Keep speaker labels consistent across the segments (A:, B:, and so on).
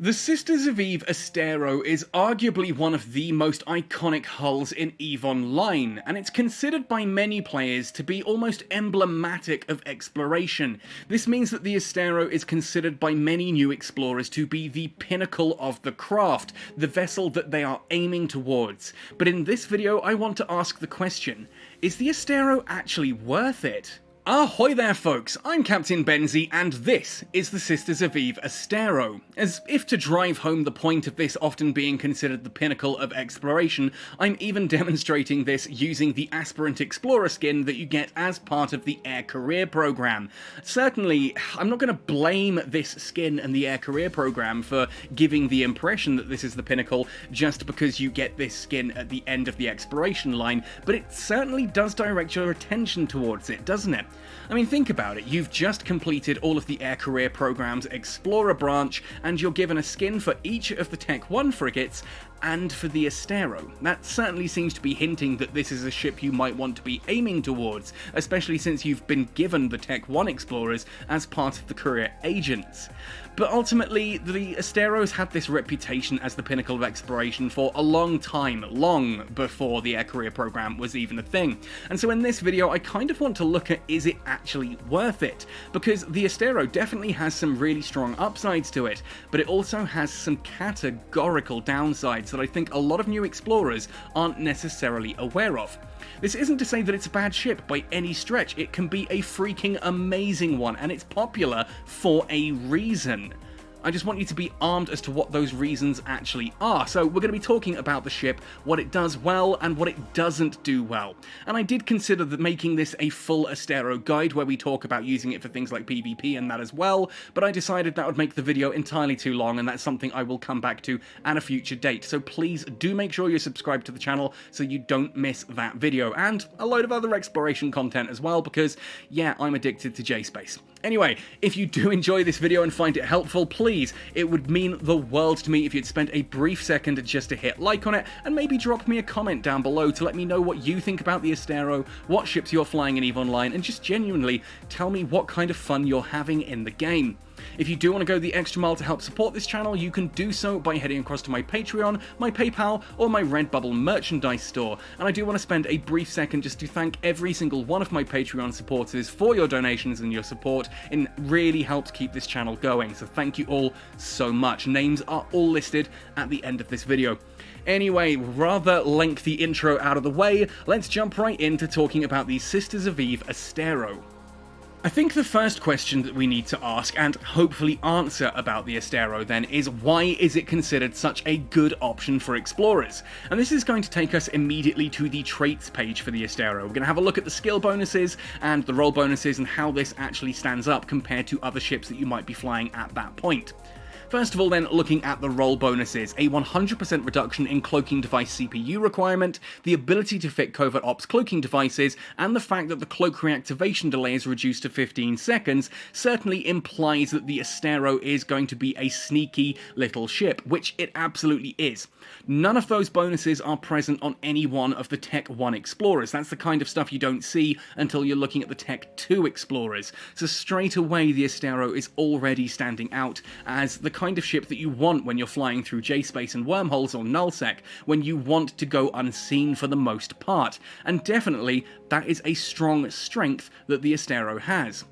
A: The Sisters of Eve Astero is arguably one of the most iconic hulls in EVE Online, and it's considered by many players to be almost emblematic of exploration. This means that the Astero is considered by many new explorers to be the pinnacle of the craft, the vessel that they are aiming towards. But in this video I want to ask the question, is the Astero actually worth it? Ahoy there folks, I'm Captain Benzie and this is the Sisters of Eve Astero. As if to drive home the point of this often being considered the pinnacle of exploration, I'm even demonstrating this using the Aspirant Explorer skin that you get as part of the Air Career program. Certainly, I'm not going to blame this skin and the Air Career program for giving the impression that this is the pinnacle just because you get this skin at the end of the exploration line, but it certainly does direct your attention towards it, doesn't it? I mean, think about it, you've just completed all of the Air Career program's Explorer branch, and you're given a skin for each of the Tech 1 frigates, and for the Astero. That certainly seems to be hinting that this is a ship you might want to be aiming towards, especially since you've been given the Tech 1 Explorers as part of the career agents. But ultimately, the Astero's had this reputation as the pinnacle of exploration for a long time, long before the Air Career program was even a thing. And so in this video, I kind of want to look at, is it actually worth it? Because the Astero definitely has some really strong upsides to it, but it also has some categorical downsides that I think a lot of new explorers aren't necessarily aware of. This isn't to say that it's a bad ship by any stretch, it can be a freaking amazing one, and it's popular for a reason. I just want you to be armed as to what those reasons actually are. So we're going to be talking about the ship, what it does well and what it doesn't do well. And I did consider making this a full Astero guide where we talk about using it for things like PvP and that as well, but I decided that would make the video entirely too long, and that's something I will come back to at a future date. So please do make sure you're subscribed to the channel so you don't miss that video, and a load of other exploration content as well, because yeah, I'm addicted to J-Space. Anyway, if you do enjoy this video and find it helpful, please, it would mean the world to me if you'd spend a brief second just to hit like on it, and maybe drop me a comment down below to let me know what you think about the Astero, what ships you're flying in EVE Online, and just genuinely tell me what kind of fun you're having in the game. If you do want to go the extra mile to help support this channel, you can do so by heading across to my Patreon, my PayPal, or my Redbubble merchandise store. And I do want to spend a brief second just to thank every single one of my Patreon supporters for your donations and your support. It really helps keep this channel going, so thank you all so much. Names are all listed at the end of this video. Anyway, rather lengthy intro out of the way, let's jump right into talking about the Sisters of Eve Astero. I think the first question that we need to ask, and hopefully answer about the Astero then, is why is it considered such a good option for explorers? And this is going to take us immediately to the traits page for the Astero. We're going to have a look at the skill bonuses and the role bonuses and how this actually stands up compared to other ships that you might be flying at that point. First of all then, looking at the role bonuses, a 100% reduction in cloaking device CPU requirement, the ability to fit covert ops cloaking devices, and the fact that the cloak reactivation delay is reduced to 15 seconds certainly implies that the Astero is going to be a sneaky little ship, which it absolutely is. None of those bonuses are present on any one of the Tech 1 Explorers. That's the kind of stuff you don't see until you're looking at the Tech 2 Explorers. So straight away the Astero is already standing out as the kind of ship that you want when you're flying through J-Space and wormholes or nullsec, when you want to go unseen for the most part. And definitely, that is a strong strength that the Astero has.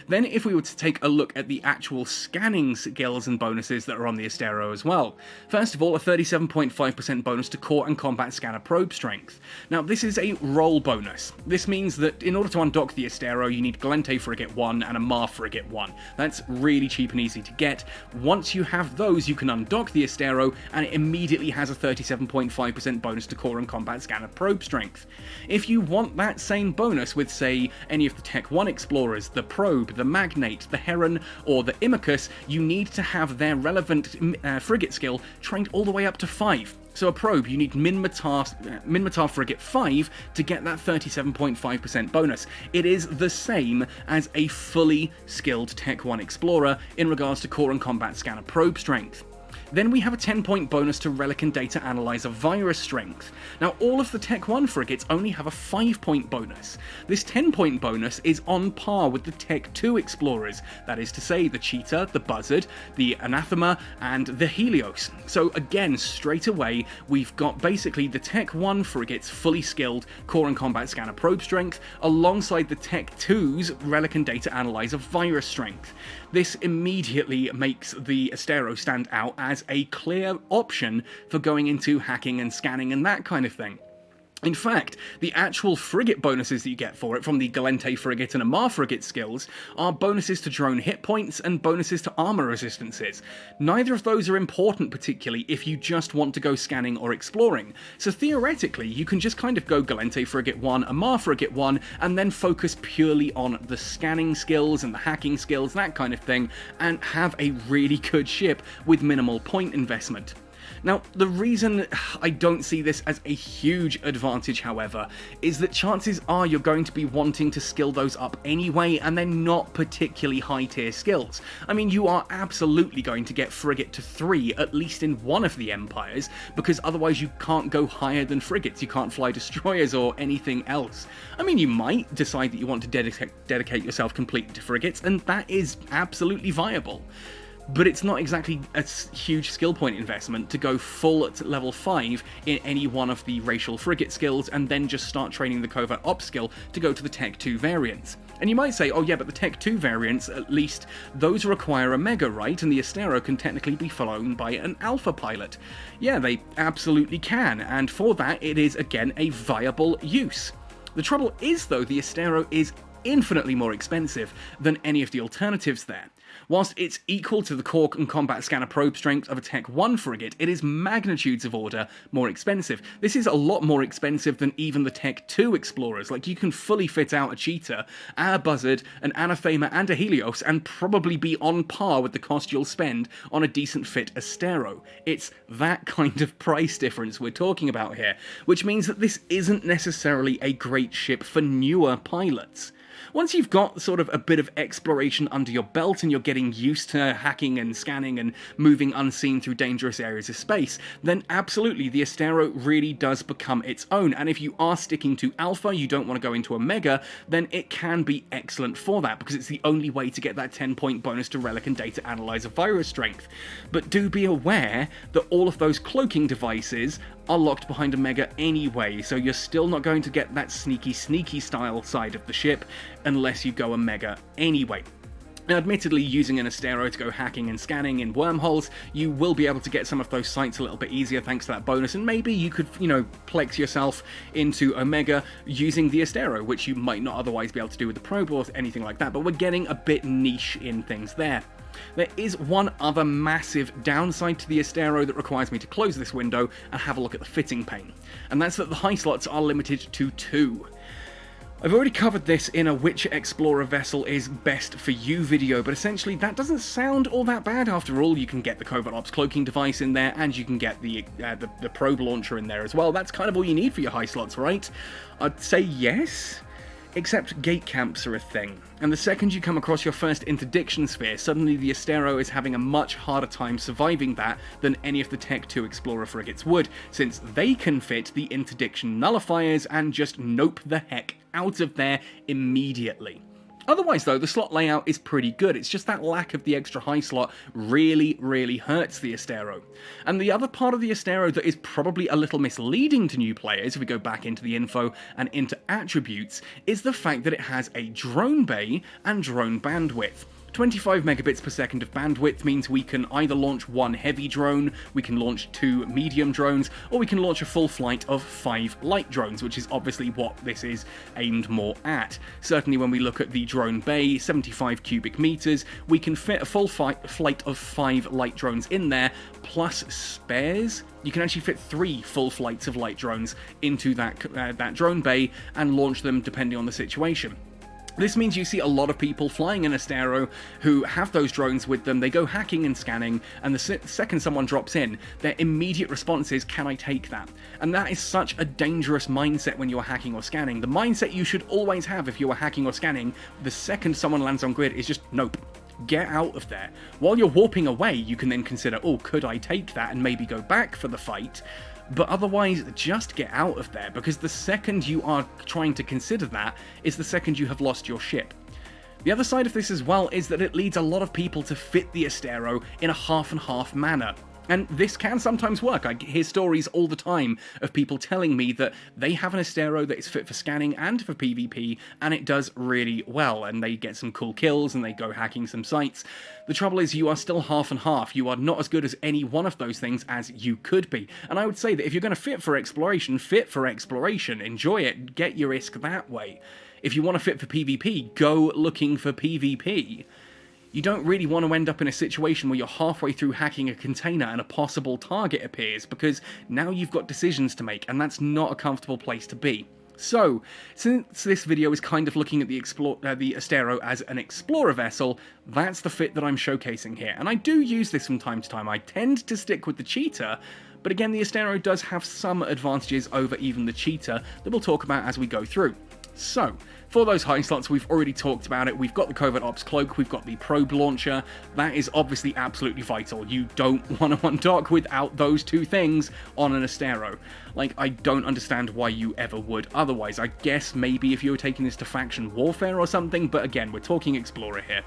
A: Then if we were to take a look at the actual scanning skills and bonuses that are on the Astero as well. First of all, a 37.5% bonus to core and combat scanner probe strength. Now this is a role bonus. This means that in order to undock the Astero you need Galente Frigate 1 and a Mar Frigate 1. That's really cheap and easy to get. Once you have those you can undock the Astero and it immediately has a 37.5% bonus to core and combat scanner probe strength. If you want that same bonus with say any of the Tech 1 Explorers, the Probe, the Magnate, the Heron, or the Imicus, you need to have their relevant frigate skill trained all the way up to 5. So a Probe, you need Minmatar Frigate 5 to get that 37.5% bonus. It is the same as a fully skilled Tech 1 Explorer in regards to core and combat scanner probe strength. Then we have a 10-point bonus to Relic and Data Analyzer virus strength. Now, all of the Tech 1 frigates only have a 5-point bonus. This 10-point bonus is on par with the Tech 2 explorers, that is to say, the Cheetah, the Buzzard, the Anathema, and the Helios. So again, straight away, we've got basically the Tech 1 frigates fully skilled core and combat scanner probe strength, alongside the Tech 2's Relic and Data Analyzer virus strength. This immediately makes the Astero stand out as a clear option for going into hacking and scanning and that kind of thing. In fact, the actual frigate bonuses that you get for it from the Galente frigate and Amar frigate skills are bonuses to drone hit points and bonuses to armor resistances. Neither of those are important particularly if you just want to go scanning or exploring. So theoretically, you can just kind of go Galente frigate 1, Amar frigate 1, and then focus purely on the scanning skills and the hacking skills, that kind of thing, and have a really good ship with minimal point investment. Now, the reason I don't see this as a huge advantage, however, is that chances are you're going to be wanting to skill those up anyway, and they're not particularly high-tier skills. I mean, you are absolutely going to get Frigate to 3, at least in one of the Empires, because otherwise you can't go higher than frigates, you can't fly destroyers or anything else. I mean, you might decide that you want to dedicate yourself completely to frigates, and that is absolutely viable. But it's not exactly a huge skill point investment to go full at level 5 in any one of the racial frigate skills and then just start training the Covert Ops skill to go to the Tech 2 variants. And you might say, oh yeah, but the Tech 2 variants, at least, those require a Mega, right? And the Astero can technically be flown by an Alpha pilot. Yeah, they absolutely can, and for that it is, again, a viable use. The trouble is, though, the Astero is infinitely more expensive than any of the alternatives there. Whilst it's equal to the core and combat scanner probe strength of a Tech 1 frigate, it is magnitudes of order more expensive. This is a lot more expensive than even the Tech 2 explorers. Like, you can fully fit out a Cheetah, a Buzzard, an Anathema, and a Helios, and probably be on par with the cost you'll spend on a decent fit Astero. It's that kind of price difference we're talking about here, which means that this isn't necessarily a great ship for newer pilots. Once you've got sort of a bit of exploration under your belt and you're getting used to hacking and scanning and moving unseen through dangerous areas of space, then absolutely the Astero really does become its own. And if you are sticking to Alpha, you don't want to go into a Mega, then it can be excellent for that, because it's the only way to get that 10-point bonus to Relic and Data Analyzer virus strength. But do be aware that all of those cloaking devices are locked behind a Mega anyway, so you're still not going to get that sneaky style side of the ship unless you go a Mega anyway. Now, admittedly, using an Astero to go hacking and scanning in wormholes, you will be able to get some of those sites a little bit easier thanks to that bonus, and maybe you could, plex yourself into Omega using the Astero, which you might not otherwise be able to do with the probe or anything like that, but we're getting a bit niche in things there. There is one other massive downside to the Astero that requires me to close this window and have a look at the fitting pane, and that's that the high slots are limited to 2. I've already covered this in a which Explorer vessel is best for you video, but essentially that doesn't sound all that bad after all. You can get the Covert Ops cloaking device in there, and you can get the probe launcher in there as well. That's kind of all you need for your high slots, right? I'd say yes. Except gate camps are a thing, and the second you come across your first interdiction sphere, suddenly the Astero is having a much harder time surviving that than any of the Tech 2 Explorer frigates would, since they can fit the interdiction nullifiers and just nope the heck out of there immediately. Otherwise though, the slot layout is pretty good. It's just that lack of the extra high slot really hurts the Astero. And the other part of the Astero that is probably a little misleading to new players, if we go back into the info and into attributes, is the fact that it has a drone bay and drone bandwidth. 25 megabits per second of bandwidth means we can either launch 1 heavy drone, we can launch 2 medium drones, or we can launch a full flight of 5 light drones, which is obviously what this is aimed more at. Certainly when we look at the drone bay, 75 cubic meters, we can fit a full flight of 5 light drones in there, plus spares. You can actually fit 3 full flights of light drones into that drone bay and launch them depending on the situation. This means you see a lot of people flying an Astero who have those drones with them, they go hacking and scanning, and the second someone drops in, their immediate response is, can I take that? And that is such a dangerous mindset when you're hacking or scanning. The mindset you should always have if you are hacking or scanning, the second someone lands on grid, is just nope. Get out of there. While you're warping away, you can then consider, oh, could I take that and maybe go back for the fight? But otherwise, just get out of there, because the second you are trying to consider that is the second you have lost your ship. The other side of this as well is that it leads a lot of people to fit the Astero in a half-and-half manner. And this can sometimes work. I hear stories all the time of people telling me that they have an Astero that is fit for scanning and for PvP, and it does really well, and they get some cool kills and they go hacking some sites. The trouble is, you are still half and half. You are not as good as any one of those things as you could be. And I would say that if you're going to fit for exploration, enjoy it, get your ISK that way. If you want to fit for PvP, go looking for PvP. You don't really want to end up in a situation where you're halfway through hacking a container and a possible target appears, because now you've got decisions to make, and that's not a comfortable place to be. So, since this video is kind of looking at the Astero as an explorer vessel, that's the fit that I'm showcasing here. And I do use this from time to time. I tend to stick with the cheetah, but again, the Astero does have some advantages over even the cheetah that we'll talk about as we go through. So, for those high slots, we've already talked about it. We've got the Covert Ops Cloak, we've got the Probe Launcher. That is obviously absolutely vital. You don't want to undock without those two things on an Astero. Like, I don't understand why you ever would otherwise. I guess maybe if you were taking this to faction warfare or something, but again, we're talking Explorer here.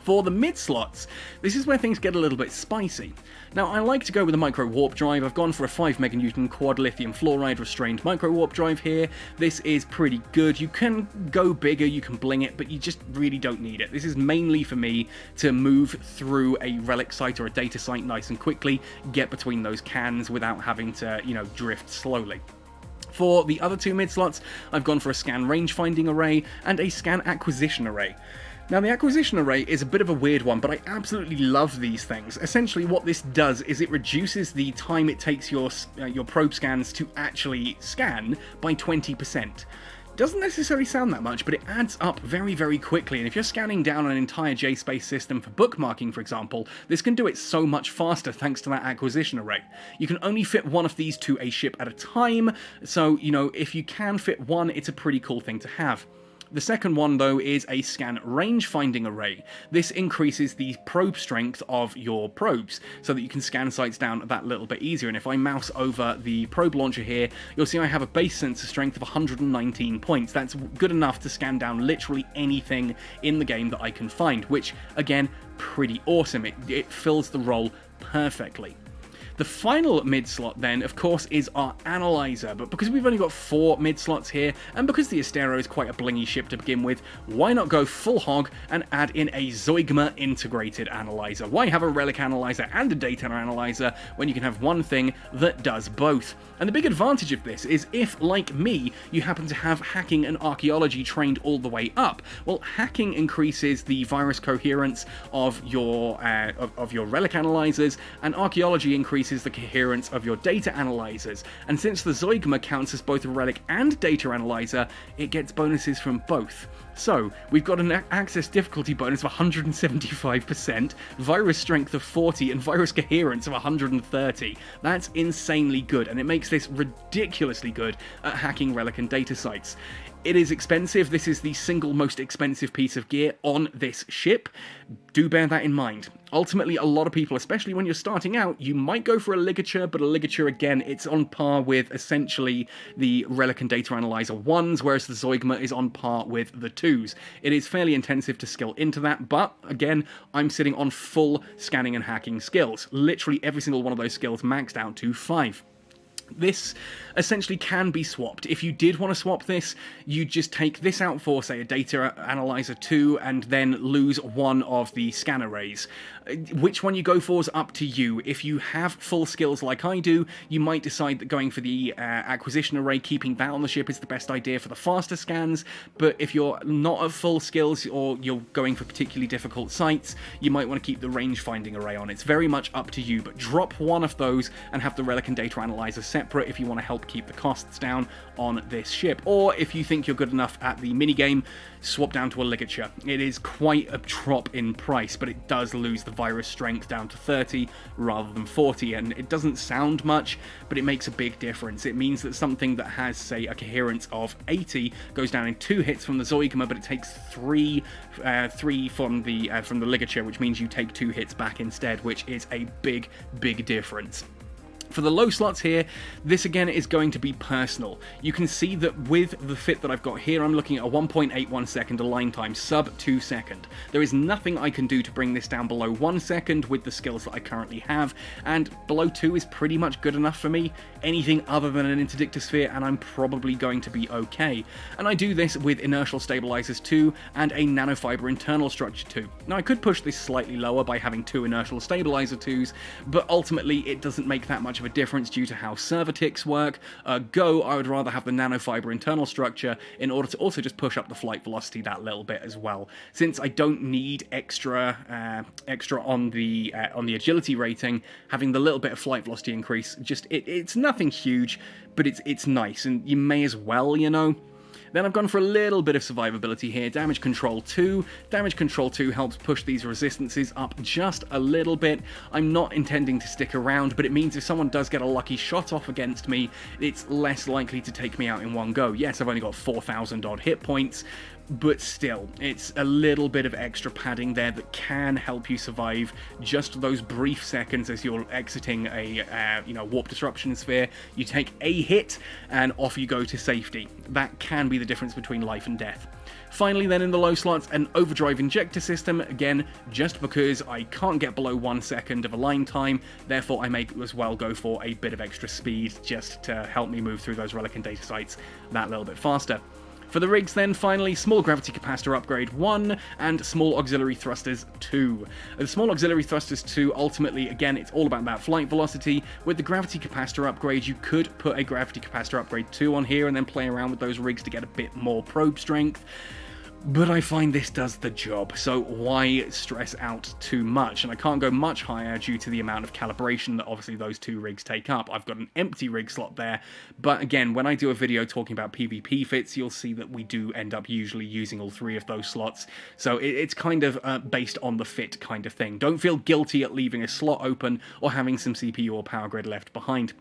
A: For the mid-slots, this is where things get a little bit spicy. Now, I like to go with a Microwarpdrive. I've gone for a 5 meganewton quad lithium fluoride restrained Microwarpdrive here. This is pretty good. You can go bigger, you can bling it, but you just really don't need it. This is mainly for me to move through a relic site or a data site nice and quickly, get between those cans without having to, drift slowly. For the other two mid-slots, I've gone for a scan rangefinding array and a scan acquisition array. Now, the acquisition array is a bit of a weird one, but I absolutely love these things. Essentially, what this does is it reduces the time it takes your probe scans to actually scan by 20%. Doesn't necessarily sound that much, but it adds up very, very quickly, and if you're scanning down an entire JSpace system for bookmarking, for example, this can do it so much faster thanks to that acquisition array. You can only fit one of these to a ship at a time, so, if you can fit one, it's a pretty cool thing to have. The second one, though, is a scan rangefinding array. This increases the probe strength of your probes, so that you can scan sites down that little bit easier. And if I mouse over the probe launcher here, you'll see I have a base sensor strength of 119 points. That's good enough to scan down literally anything in the game that I can find, which, again, pretty awesome. It fills the role perfectly. The final mid-slot then, of course, is our analyzer, but because we've only got 4 mid-slots here, and because the Astero is quite a blingy ship to begin with, why not go full hog and add in a Zeugma integrated analyzer? Why have a relic analyzer and a data analyzer when you can have one thing that does both? And the big advantage of this is if, like me, you happen to have hacking and archaeology trained all the way up, well, hacking increases the virus coherence of your relic analyzers, and archaeology increases the coherence of your data analyzers. And since the Zeugma counts as both a relic and data analyzer, it gets bonuses from both. So, we've got an access difficulty bonus of 175%, virus strength of 40, and virus coherence of 130. That's insanely good, and it makes this ridiculously good at hacking relic and data sites. It is expensive. This is the single most expensive piece of gear on this ship. Do bear that in mind. Ultimately, a lot of people, especially when you're starting out, you might go for a ligature, but a ligature, again, it's on par with essentially the relic and data analyzer 1s, whereas the Zeugma is on par with the 2s. It is fairly intensive to skill into that, but again, I'm sitting on full scanning and hacking skills. Literally every single one of those skills maxed out to 5. This essentially can be swapped. If you did want to swap this, you just take this out for, say, a data analyzer 2 and then lose one of the scan arrays. Which one you go for is up to you. If you have full skills like I do, you might decide that going for the acquisition array, keeping that on the ship is the best idea for the faster scans, but if you're not at full skills or you're going for particularly difficult sites, you might want to keep the rangefinding array on. It's very much up to you, but drop one of those and have the relic and data analyzer separate if you want to help keep the costs down on this ship. Or if you think you're good enough at the minigame, swap down to a ligature. It is quite a drop in price, but it does lose the virus strength down to 30 rather than 40, and it doesn't sound much, but it makes a big difference. It means that something that has, say, a coherence of 80 goes down in 2 hits from the Zeugma, but it takes 3 from the ligature, which means you take 2 hits back instead, which is a big difference. For the low slots here, this again is going to be personal. You can see that with the fit that I've got here, I'm looking at a 1.81 second align time, sub 2 second. There is nothing I can do to bring this down below 1 second with the skills that I currently have, and below 2 is pretty much good enough for me. Anything other than an interdictor sphere and I'm probably going to be okay. And I do this with Inertial Stabilizers II and a Nanofiber internal structure 2. Now I could push this slightly lower by having 2 Inertial Stabilizer 2s, but ultimately it doesn't make that much of a difference due to how server ticks work. Go, I would rather have the Nanofiber internal structure in order to also just push up the flight velocity that little bit as well. Since I don't need extra on the agility rating, having the little bit of flight velocity increase, just it's nothing huge, but it's nice, and you may as well, you know. Then I've gone for a little bit of survivability here. Damage Control 2. Damage Control 2 helps push these resistances up just a little bit. I'm not intending to stick around, but it means if someone does get a lucky shot off against me, it's less likely to take me out in one go. Yes, I've only got 4,000 odd hit points, but still, it's a little bit of extra padding there that can help you survive just those brief seconds as you're exiting a warp disruption sphere. You take a hit and off you go to safety. That can be the difference between life and death. Finally then, in the low slots, an Overdrive Injector system, again, just because I can't get below 1 second of align time, therefore I may as well go for a bit of extra speed just to help me move through those relic and data sites that little bit faster. For the rigs then, finally, Small Gravity Capacitor Upgrade 1 and Small Auxiliary Thrusters 2. The Small Auxiliary Thrusters 2, ultimately, again, it's all about that flight velocity. With the Gravity Capacitor Upgrade, you could put a Gravity Capacitor Upgrade 2 on here and then play around with those rigs to get a bit more probe strength. But I find this does the job, so why stress out too much? And I can't go much higher due to the amount of calibration that obviously those 2 rigs take up. I've got an empty rig slot there, but again, when I do a video talking about PvP fits, you'll see that we do end up usually using all 3 of those slots, so it's kind of based on the fit kind of thing. Don't feel guilty at leaving a slot open or having some CPU or power grid left behind.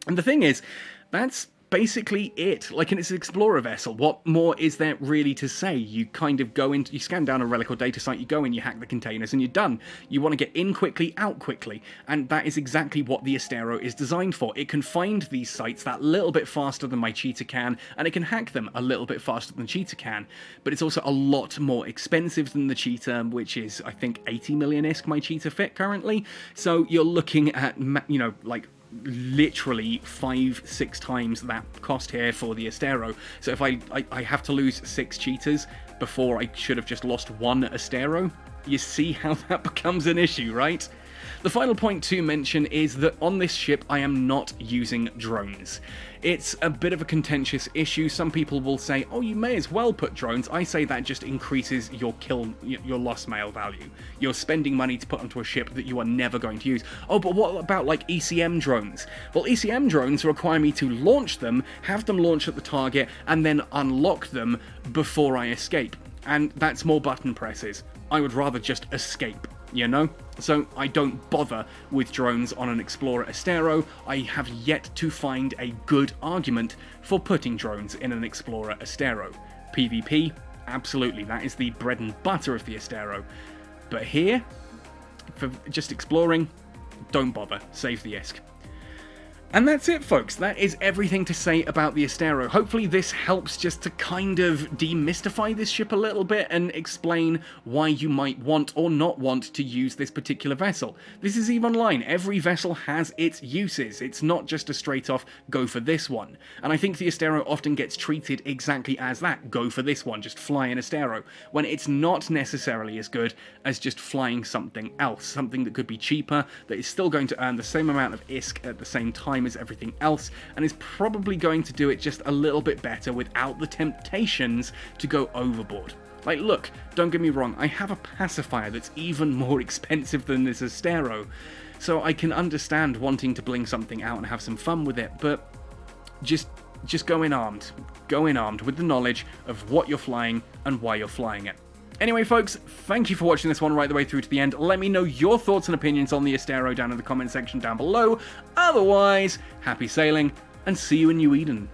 A: And the thing is, that's basically it. Like, in its Explorer vessel, what more is there really to say? You kind of go in, you scan down a relic or data site, you go in, you hack the containers, and you're done. You want to get in quickly, out quickly, and that is exactly what the Astero is designed for. It can find these sites that little bit faster than my cheetah can, and it can hack them a little bit faster than cheetah can, but it's also a lot more expensive than the cheetah, which is, I think, 80 million-isk my cheetah fit currently, so you're looking at, you know, like, literally 5-6 times that cost here for the Astero. So if I have to lose 6 cheetahs before I should have just lost 1 Astero, you see how that becomes an issue, right? The final point to mention is that on this ship I am not using drones. It's a bit of a contentious issue. Some people will say, oh, you may as well put drones. I say that just increases your loss mail value. You're spending money to put onto a ship that you are never going to use. Oh, but what about like ECM drones? Well, ECM drones require me to launch them, have them launch at the target, and then unlock them before I escape. And that's more button presses. I would rather just escape, you know? So I don't bother with drones on an Explorer Astero. I have yet to find a good argument for putting drones in an Explorer Astero. PvP, absolutely, that is the bread and butter of the Astero. But here, for just exploring, don't bother, save the ISK. And that's it, folks. That is everything to say about the Astero. Hopefully this helps just to kind of demystify this ship a little bit and explain why you might want or not want to use this particular vessel. This is EVE Online. Every vessel has its uses. It's not just a straight off, go for this one. And I think the Astero often gets treated exactly as that. Go for this one, just fly an Astero. When it's not necessarily as good as just flying something else. Something that could be cheaper, that is still going to earn the same amount of ISK at the same time as everything else, and is probably going to do it just a little bit better without the temptations to go overboard. Like, look, don't get me wrong, I have a pacifier that's even more expensive than this Astero, so I can understand wanting to bling something out and have some fun with it, but just go in armed. Go in armed with the knowledge of what you're flying and why you're flying it. Anyway, folks, thank you for watching this one right the way through to the end. Let me know your thoughts and opinions on the Astero down in the comment section down below. Otherwise, happy sailing, and see you in New Eden.